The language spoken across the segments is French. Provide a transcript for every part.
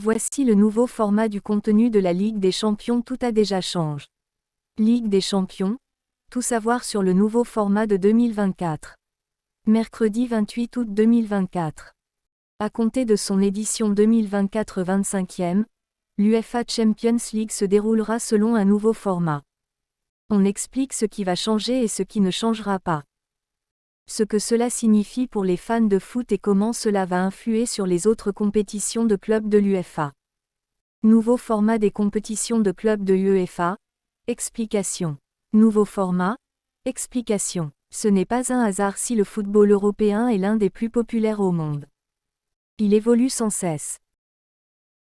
Voici le nouveau format du contenu de la Ligue des Champions. Tout a déjà changé. Ligue des Champions, tout savoir sur le nouveau format de 2024. Mercredi 28 août 2024. À compter de son édition 2024 25e, l'UEFA Champions League se déroulera selon un nouveau format. On explique ce qui va changer et ce qui ne changera pas. Ce que cela signifie pour les fans de foot et comment cela va influer sur les autres compétitions de clubs de l'UEFA. Nouveau format des compétitions de clubs de l'UEFA. Explication. Nouveau format. Explication. Ce n'est pas un hasard si le football européen est l'un des plus populaires au monde. Il évolue sans cesse.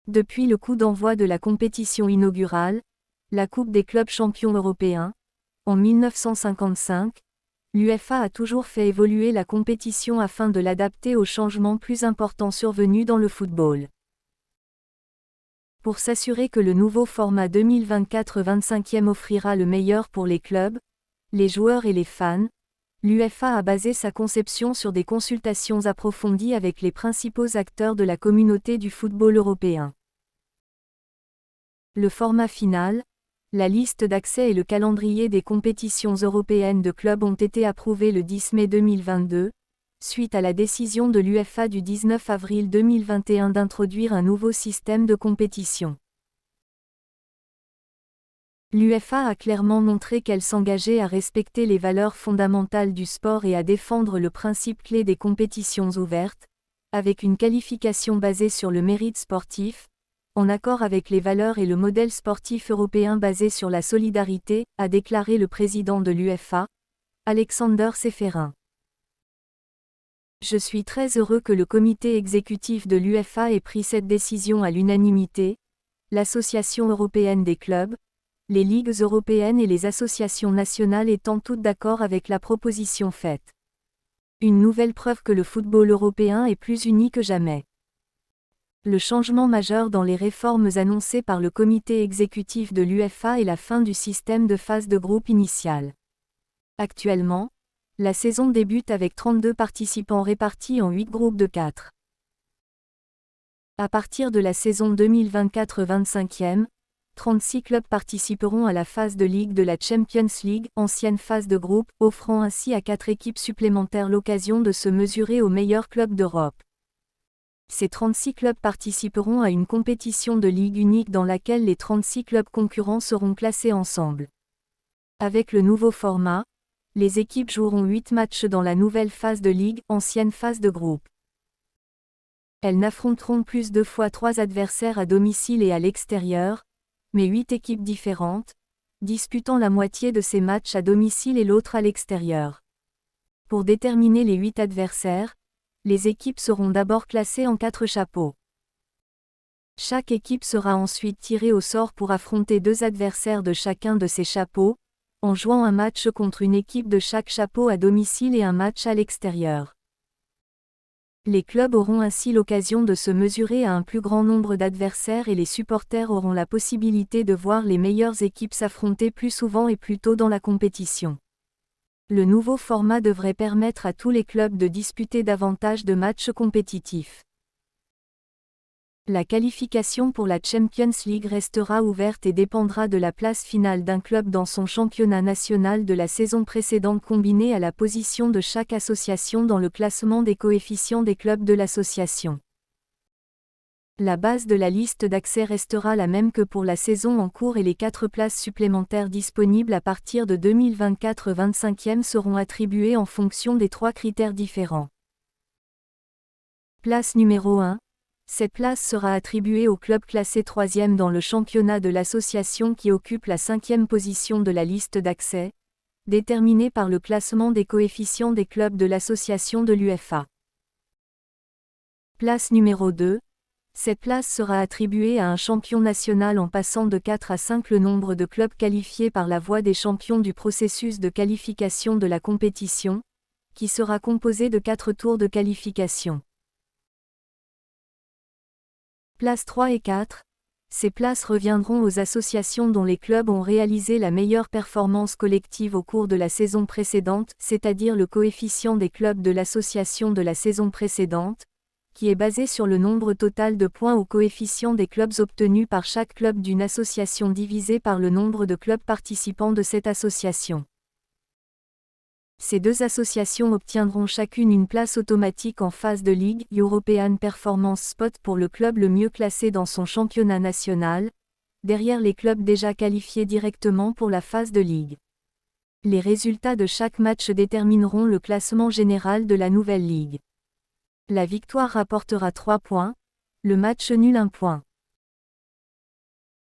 Depuis le coup d'envoi de la compétition inaugurale, la Coupe des clubs champions européens, en 1955, l'UEFA a toujours fait évoluer la compétition afin de l'adapter aux changements plus importants survenus dans le football. Pour s'assurer que le nouveau format 2024 25e offrira le meilleur pour les clubs, les joueurs et les fans, l'UEFA a basé sa conception sur des consultations approfondies avec les principaux acteurs de la communauté du football européen. Le format final, la liste d'accès et le calendrier des compétitions européennes de clubs ont été approuvés le 10 mai 2022, suite à la décision de l'UEFA du 19 avril 2021 d'introduire un nouveau système de compétition. L'UEFA a clairement montré qu'elle s'engageait à respecter les valeurs fondamentales du sport et à défendre le principe clé des compétitions ouvertes, avec une qualification basée sur le mérite sportif, en accord avec les valeurs et le modèle sportif européen basé sur la solidarité, a déclaré le président de l'UEFA, Alexander Čeferin. Je suis très heureux que le comité exécutif de l'UEFA ait pris cette décision à l'unanimité, l'Association européenne des clubs, les ligues européennes et les associations nationales étant toutes d'accord avec la proposition faite. Une nouvelle preuve que le football européen est plus uni que jamais. Le changement majeur dans les réformes annoncées par le comité exécutif de l'UEFA est la fin du système de phase de groupe initial. Actuellement, la saison débute avec 32 participants répartis en 8 groupes de 4. À partir de la saison 2024-25e, 36 clubs participeront à la phase de Ligue de la Champions League, ancienne phase de groupe, offrant ainsi à 4 équipes supplémentaires l'occasion de se mesurer aux meilleurs clubs d'Europe. Ces 36 clubs participeront à une compétition de ligue unique dans laquelle les 36 clubs concurrents seront classés ensemble. Avec le nouveau format, les équipes joueront 8 matchs dans la nouvelle phase de ligue, ancienne phase de groupe. Elles n'affronteront plus 2 fois 3 adversaires à domicile et à l'extérieur, mais 8 équipes différentes, disputant la moitié de ces matchs à domicile et l'autre à l'extérieur. Pour déterminer les 8 adversaires, les équipes seront d'abord classées en 4 chapeaux. Chaque équipe sera ensuite tirée au sort pour affronter 2 adversaires de chacun de ces chapeaux, en jouant un match contre une équipe de chaque chapeau à domicile et un match à l'extérieur. Les clubs auront ainsi l'occasion de se mesurer à un plus grand nombre d'adversaires et les supporters auront la possibilité de voir les meilleures équipes s'affronter plus souvent et plus tôt dans la compétition. Le nouveau format devrait permettre à tous les clubs de disputer davantage de matchs compétitifs. La qualification pour la Champions League restera ouverte et dépendra de la place finale d'un club dans son championnat national de la saison précédente combinée à la position de chaque association dans le classement des coefficients des clubs de l'association. La base de la liste d'accès restera la même que pour la saison en cours et les 4 places supplémentaires disponibles à partir de 2024-25e seront attribuées en fonction des 3 critères différents. Place numéro 1. Cette place sera attribuée au club classé 3e dans le championnat de l'association qui occupe la 5e position de la liste d'accès, déterminée par le classement des coefficients des clubs de l'association de l'UEFA. Place numéro 2. Cette place sera attribuée à un champion national en passant de 4 à 5 le nombre de clubs qualifiés par la voie des champions du processus de qualification de la compétition, qui sera composé de 4 tours de qualification. Places 3 et 4. Ces places reviendront aux associations dont les clubs ont réalisé la meilleure performance collective au cours de la saison précédente, c'est-à-dire le coefficient des clubs de l'association de la saison précédente, qui est basé sur le nombre total de points ou coefficient des clubs obtenus par chaque club d'une association divisé par le nombre de clubs participants de cette association. Ces deux associations obtiendront chacune une place automatique en phase de ligue European Performance Spot pour le club le mieux classé dans son championnat national, derrière les clubs déjà qualifiés directement pour la phase de ligue. Les résultats de chaque match détermineront le classement général de la nouvelle ligue. La victoire rapportera 3 points, le match nul 1 point.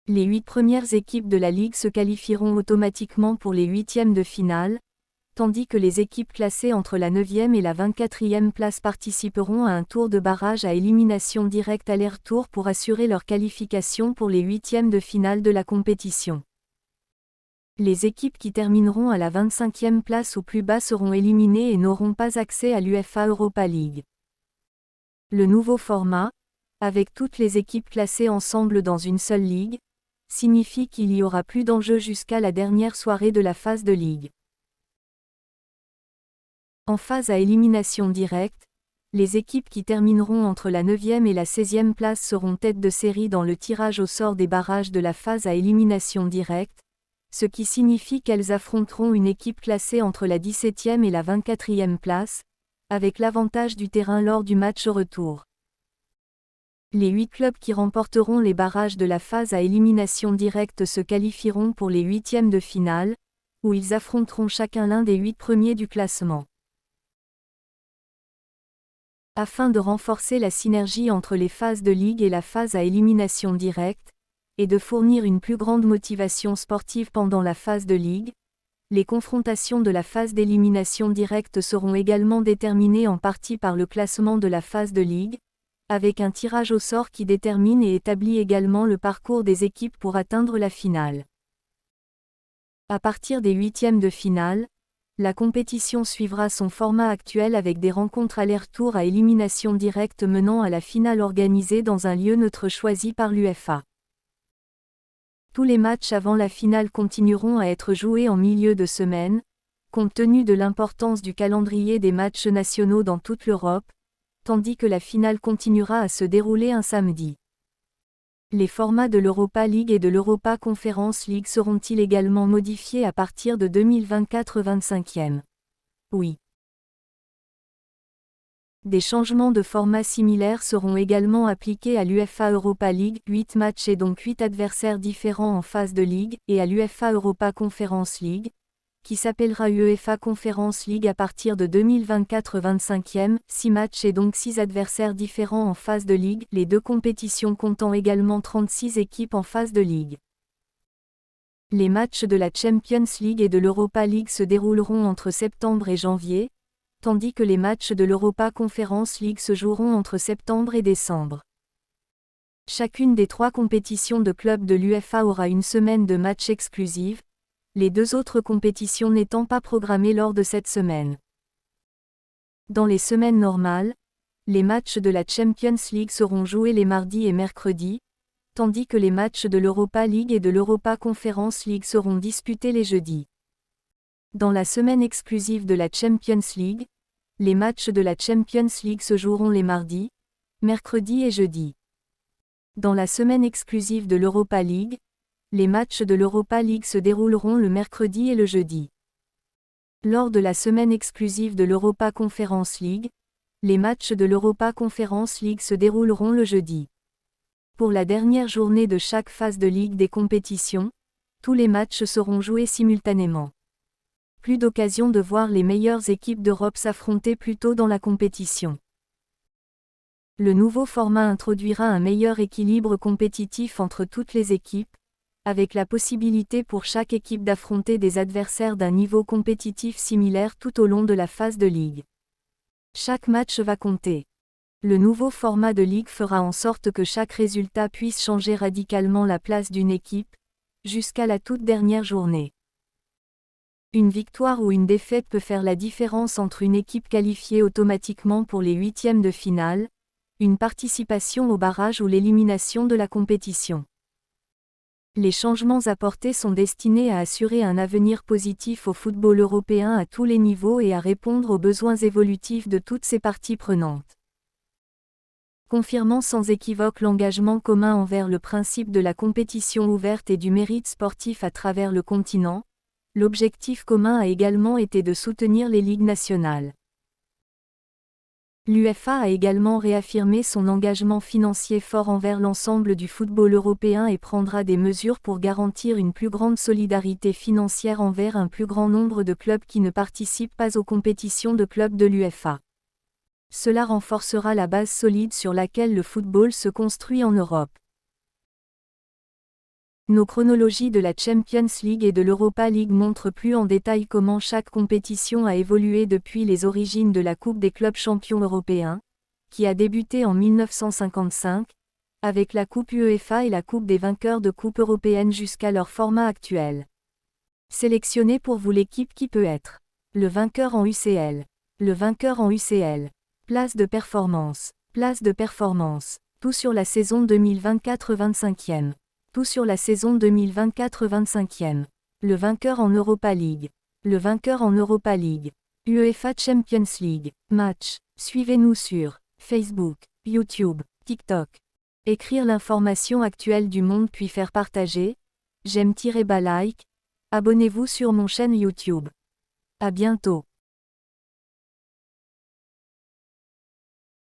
Les 8 premières équipes de la ligue se qualifieront automatiquement pour les huitièmes de finale, tandis que les équipes classées entre la 9e et la 24e place participeront à un tour de barrage à élimination directe aller-retour pour assurer leur qualification pour les huitièmes de finale de la compétition. Les équipes qui termineront à la 25e place ou plus bas seront éliminées et n'auront pas accès à l'UEFA Europa League. Le nouveau format, avec toutes les équipes classées ensemble dans une seule ligue, signifie qu'il y aura plus d'enjeux jusqu'à la dernière soirée de la phase de ligue. En phase à élimination directe, les équipes qui termineront entre la 9e et la 16e place seront tête de série dans le tirage au sort des barrages de la phase à élimination directe, ce qui signifie qu'elles affronteront une équipe classée entre la 17e et la 24e place, avec l'avantage du terrain lors du match retour. Les 8 clubs qui remporteront les barrages de la phase à élimination directe se qualifieront pour les huitièmes de finale, où ils affronteront chacun l'un des 8 premiers du classement. Afin de renforcer la synergie entre les phases de ligue et la phase à élimination directe, et de fournir une plus grande motivation sportive pendant la phase de ligue, les confrontations de la phase d'élimination directe seront également déterminées en partie par le classement de la phase de ligue, avec un tirage au sort qui détermine et établit également le parcours des équipes pour atteindre la finale. À partir des huitièmes de finale, la compétition suivra son format actuel avec des rencontres aller-retour à élimination directe menant à la finale organisée dans un lieu neutre choisi par l'UEFA. Tous les matchs avant la finale continueront à être joués en milieu de semaine, compte tenu de l'importance du calendrier des matchs nationaux dans toute l'Europe, tandis que la finale continuera à se dérouler un samedi. Les formats de l'Europa League et de l'Europa Conference League seront-ils également modifiés à partir de 2024-25e? Oui. Des changements de format similaires seront également appliqués à l'UEFA Europa League, 8 matchs et donc 8 adversaires différents en phase de ligue, et à l'UEFA Europa Conference League, qui s'appellera UEFA Conference League à partir de 2024-25e, 6 matchs et donc 6 adversaires différents en phase de ligue, les deux compétitions comptant également 36 équipes en phase de ligue. Les matchs de la Champions League et de l'Europa League se dérouleront entre septembre et janvier, tandis que les matchs de l'Europa Conference League se joueront entre septembre et décembre. Chacune des 3 compétitions de clubs de l'UEFA aura une semaine de matchs exclusives, les 2 autres compétitions n'étant pas programmées lors de cette semaine. Dans les semaines normales, les matchs de la Champions League seront joués les mardis et mercredis, tandis que les matchs de l'Europa League et de l'Europa Conference League seront disputés les jeudis. Dans la semaine exclusive de la Champions League, les matchs de la Champions League se joueront les mardis, mercredis et jeudis. Dans la semaine exclusive de l'Europa League, les matchs de l'Europa League se dérouleront le mercredi et le jeudi. Lors de la semaine exclusive de l'Europa Conference League, les matchs de l'Europa Conference League se dérouleront le jeudi. Pour la dernière journée de chaque phase de ligue des compétitions, tous les matchs seront joués simultanément. Plus d'occasion de voir les meilleures équipes d'Europe s'affronter plus tôt dans la compétition. Le nouveau format introduira un meilleur équilibre compétitif entre toutes les équipes, avec la possibilité pour chaque équipe d'affronter des adversaires d'un niveau compétitif similaire tout au long de la phase de ligue. Chaque match va compter. Le nouveau format de ligue fera en sorte que chaque résultat puisse changer radicalement la place d'une équipe, jusqu'à la toute dernière journée. Une victoire ou une défaite peut faire la différence entre une équipe qualifiée automatiquement pour les huitièmes de finale, une participation au barrage ou l'élimination de la compétition. Les changements apportés sont destinés à assurer un avenir positif au football européen à tous les niveaux et à répondre aux besoins évolutifs de toutes ses parties prenantes. Confirmant sans équivoque l'engagement commun envers le principe de la compétition ouverte et du mérite sportif à travers le continent, l'objectif commun a également été de soutenir les ligues nationales. L'UEFA a également réaffirmé son engagement financier fort envers l'ensemble du football européen et prendra des mesures pour garantir une plus grande solidarité financière envers un plus grand nombre de clubs qui ne participent pas aux compétitions de clubs de l'UEFA. Cela renforcera la base solide sur laquelle le football se construit en Europe. Nos chronologies de la Champions League et de l'Europa League montrent plus en détail comment chaque compétition a évolué depuis les origines de la Coupe des clubs champions européens, qui a débuté en 1955, avec la Coupe UEFA et la Coupe des vainqueurs de Coupe européenne jusqu'à leur format actuel. Sélectionnez pour vous l'équipe qui peut être le vainqueur en UCL. Le vainqueur en UCL. Place de performance. Place de performance. Tout sur la saison 2024-25e. Tout sur la saison 2024-25e. Le vainqueur en Europa League. Le vainqueur en Europa League. UEFA Champions League. Match. Suivez-nous sur Facebook, YouTube, TikTok. Écrire l'information actuelle du monde puis faire partager. J'aime-like. Abonnez-vous sur mon chaîne YouTube. À bientôt.